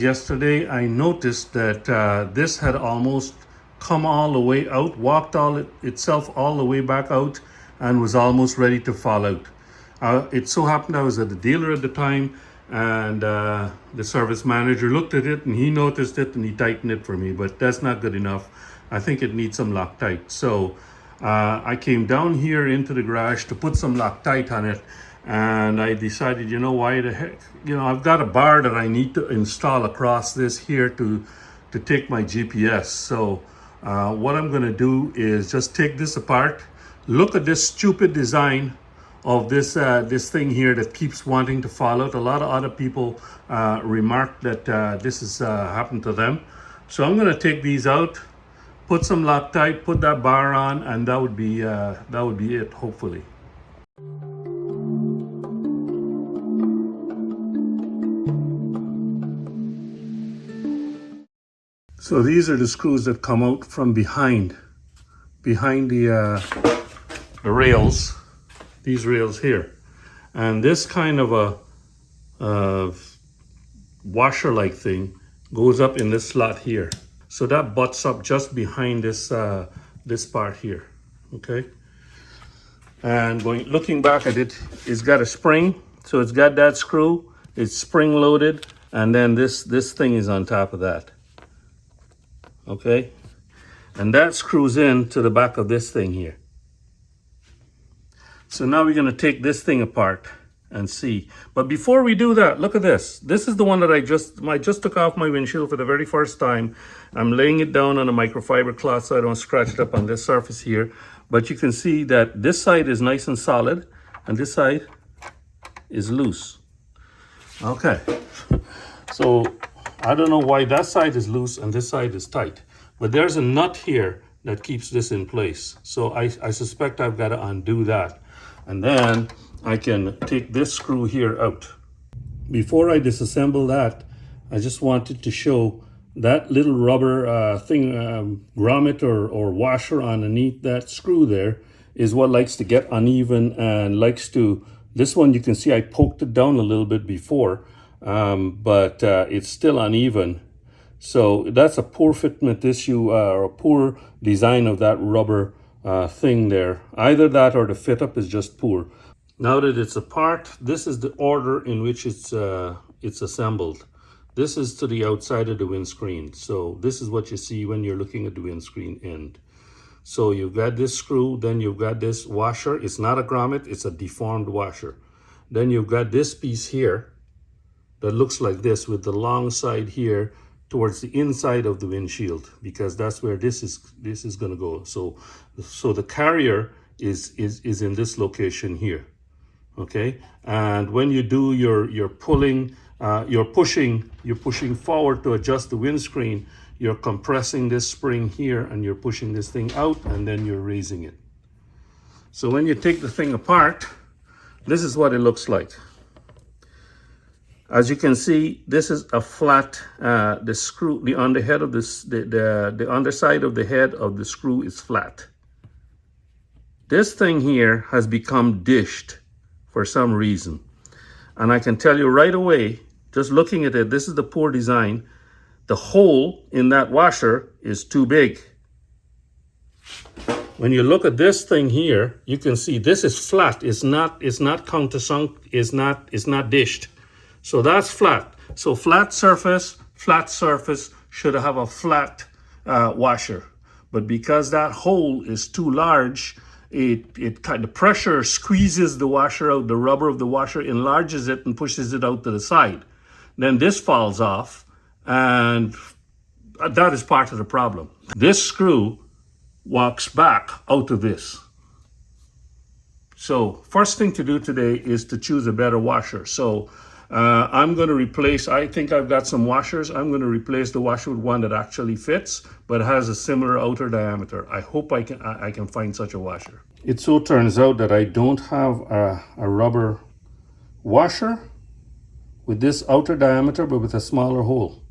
Yesterday, I noticed that this had almost come all the way out, walked itself all the way back out, and was almost ready to fall out. It so happened I was at the dealer at the time, and the service manager looked at it and he noticed it and he tightened it for me, but that's not good enough. I think it needs some Loctite. So I came down here into the garage to put some Loctite on it, and I decided, why the heck, I've got a bar that I need to install across this here to take my GPS. So what I'm going to do is just take this apart, look at this stupid design of this thing here that keeps wanting to fall out. A lot of other people remarked that this has happened to them. So I'm going to take these out, put some Loctite, put that bar on, and that would be it, hopefully. So these are the screws that come out from behind the rails, these rails here. And this kind of a washer-like thing goes up in this slot here. So that butts up just behind this this part here, okay? And looking back at it, it's got a spring. So it's got that screw, it's spring loaded, and then this thing is on top of that. Okay, and that screws in to the back of this thing here. So now we're going to take this thing apart and see. But before we do that, look at this. This is the one that I just took off my windshield for the very first time. I'm laying it down on a microfiber cloth so I don't scratch it up on this surface here. But you can see that this side is nice and solid and this side is loose. Okay, so I don't know why that side is loose and this side is tight, but there's a nut here that keeps this in place. So I suspect I've got to undo that. And then I can take this screw here out. Before I disassemble that, I just wanted to show that little rubber grommet or washer underneath that screw there is what likes to get uneven and likes to, this one you can see I poked it down a little bit before. But it's still uneven. So that's a poor fitment issue or a poor design of that rubber thing there. Either that or the fit up is just poor. Now that it's apart, this is the order in which it's assembled. This is to the outside of the windscreen. So this is what you see when you're looking at the windscreen end. So you've got this screw, then you've got this washer. It's not a grommet, it's a deformed washer. Then you've got this piece here that looks like this with the long side here towards the inside of the windshield, because that's where this is going to go. So the carrier is in this location here, okay? And when you do your pulling, you're pushing forward to adjust the windscreen, you're compressing this spring here and you're pushing this thing out and then you're raising it. So when you take the thing apart, this is what it looks like. As you can see, this is a flat, the screw, the underhead of this, the underside of the head of the screw is flat. This thing here has become dished for some reason. And I can tell you right away, just looking at it, this is the poor design. The hole in that washer is too big. When you look at this thing here, you can see this is flat. It's not countersunk, it's not dished. So that's flat. So flat surface should have a flat washer. But because that hole is too large, the pressure squeezes the washer out, the rubber of the washer enlarges it and pushes it out to the side. Then this falls off, and that is part of the problem. This screw walks back out of this. So first thing to do today is to choose a better washer. So I'm going to replace, I think I've got some washers. I'm going to replace the washer with one that actually fits, but has a similar outer diameter. I hope I can find such a washer. It so turns out that I don't have a rubber washer with this outer diameter, but with a smaller hole.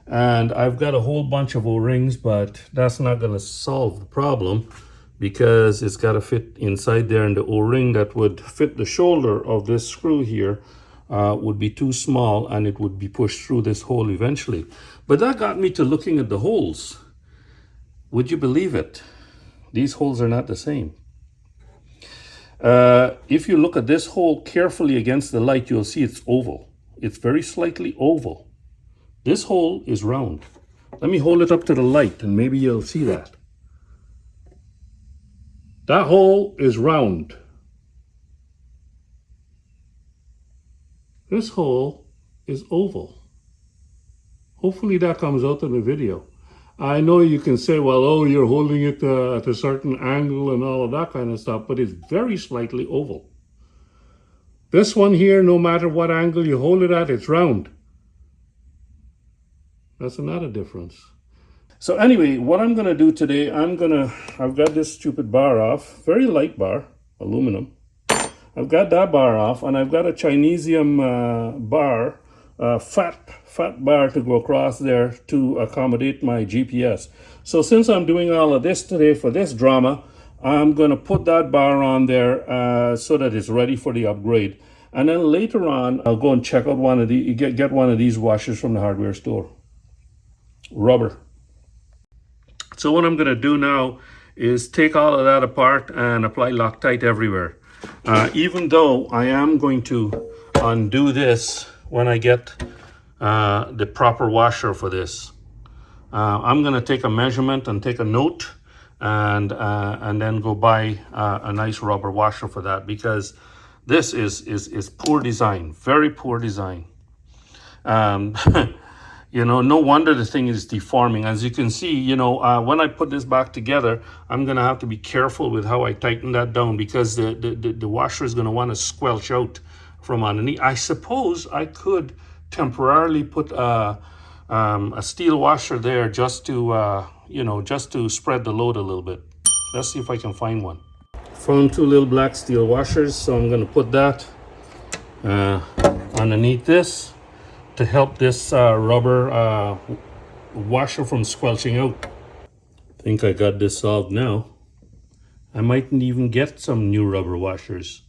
And I've got a whole bunch of O-rings, but that's not going to solve the problem, because it's got to fit inside there in the O-ring that would fit the shoulder of this screw here would be too small and it would be pushed through this hole eventually. But that got me to looking at the holes. Would you believe it? These holes are not the same. If you look at this hole carefully against the light, you'll see it's oval. It's very slightly oval. This hole is round. Let me hold it up to the light and maybe you'll see that. That hole is round. This hole is oval. Hopefully that comes out in the video. I know you can say, well, oh, you're holding it at a certain angle and all of that kind of stuff, but it's very slightly oval. This one here, no matter what angle you hold it at, it's round. That's another difference. So anyway, what I'm going to do today, I've got this stupid bar off, very light bar, aluminum. I've got that bar off, and I've got a Chinesium bar, fat bar to go across there to accommodate my GPS. So since I'm doing all of this today for this drama, I'm going to put that bar on there so that it's ready for the upgrade. And then later on, I'll go and check out one of the get one of these washers from the hardware store. Rubber. So what I'm going to do now is take all of that apart and apply Loctite everywhere. Even though I am going to undo this when I get the proper washer for this. I'm going to take a measurement and take a note and then go buy a nice rubber washer for that, because this is poor design, very poor design. You know, no wonder the thing is deforming. As you can see, you know, when I put this back together, I'm going to have to be careful with how I tighten that down, because the washer is going to want to squelch out from underneath. I suppose I could temporarily put a steel washer there just to, you know, just to spread the load a little bit. Let's see if I can find one. Found two little black steel washers, so I'm going to put that underneath this to help this rubber washer from squelching out. I think I got this solved now. I mightn't even get some new rubber washers.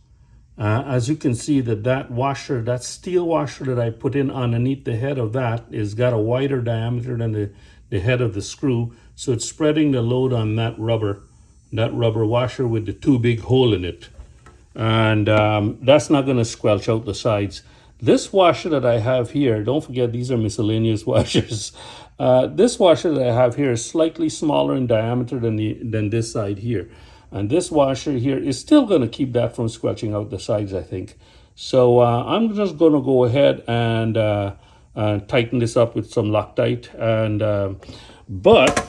As you can see, that washer, that steel washer that I put in underneath the head of that is got a wider diameter than the head of the screw, so it's spreading the load on that rubber washer with the two big hole in it. And that's not going to squelch out the sides. This washer that I have here, don't forget these are miscellaneous washers. This washer that I have here is slightly smaller in diameter than this side here. And this washer here is still going to keep that from squelching out the sides, I think. So I'm just going to go ahead and tighten this up with some Loctite. But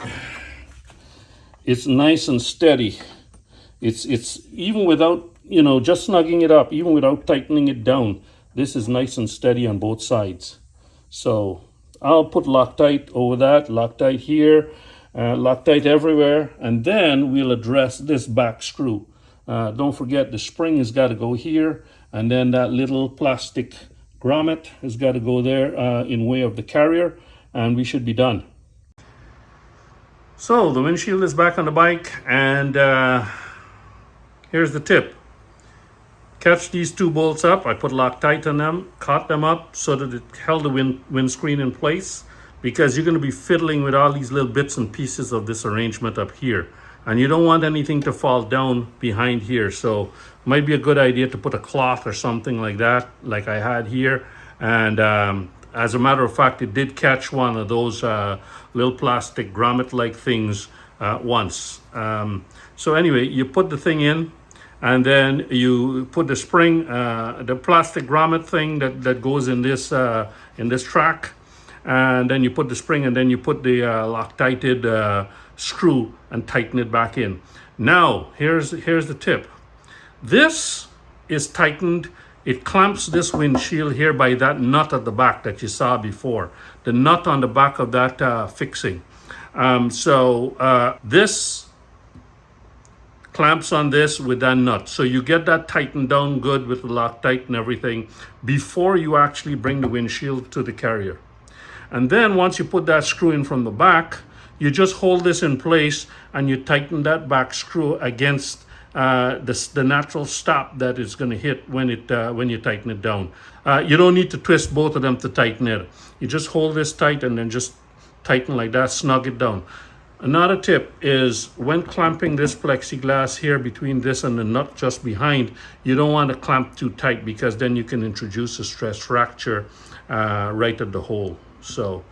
it's nice and steady. It's even without, you know, just snugging it up, even without tightening it down. This is nice and steady on both sides. So I'll put Loctite over that, Loctite here, Loctite everywhere, and then we'll address this back screw. Don't forget the spring has got to go here, and then that little plastic grommet has got to go there in way of the carrier, and we should be done. So the windshield is back on the bike, and here's the tip. Catch these two bolts up. I put Loctite on them, caught them up so that it held the windscreen in place, because you're going to be fiddling with all these little bits and pieces of this arrangement up here, and you don't want anything to fall down behind here. So it might be a good idea to put a cloth or something like that, like I had here. And as a matter of fact, it did catch one of those little plastic grommet-like things once. So anyway, you put the thing in, and then you put the spring, the plastic grommet thing that goes in this track, and then you put the spring, and then you put the Loctited screw and tighten it back in. Now, here's the tip. This is tightened. It clamps this windshield here by that nut at the back that you saw before, the nut on the back of that fixing. This clamps on this with that nut. So you get that tightened down good with the Loctite and everything before you actually bring the windshield to the carrier. And then once you put that screw in from the back, you just hold this in place and you tighten that back screw against the natural stop that it's going to hit when you tighten it down. You don't need to twist both of them to tighten it. You just hold this tight and then just tighten like that, snug it down. Another tip is when clamping this plexiglass here between this and the nut just behind, you don't want to clamp too tight because then you can introduce a stress fracture right at the hole. So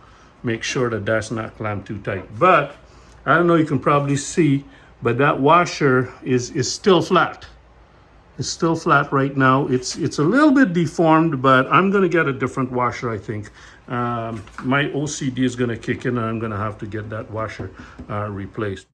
make sure that that's not clamped too tight. But I don't know, you can probably see, but that washer is still flat. It's still flat right now. It's a little bit deformed, but I'm gonna get a different washer, I think. My OCD is gonna kick in and I'm gonna have to get that washer replaced.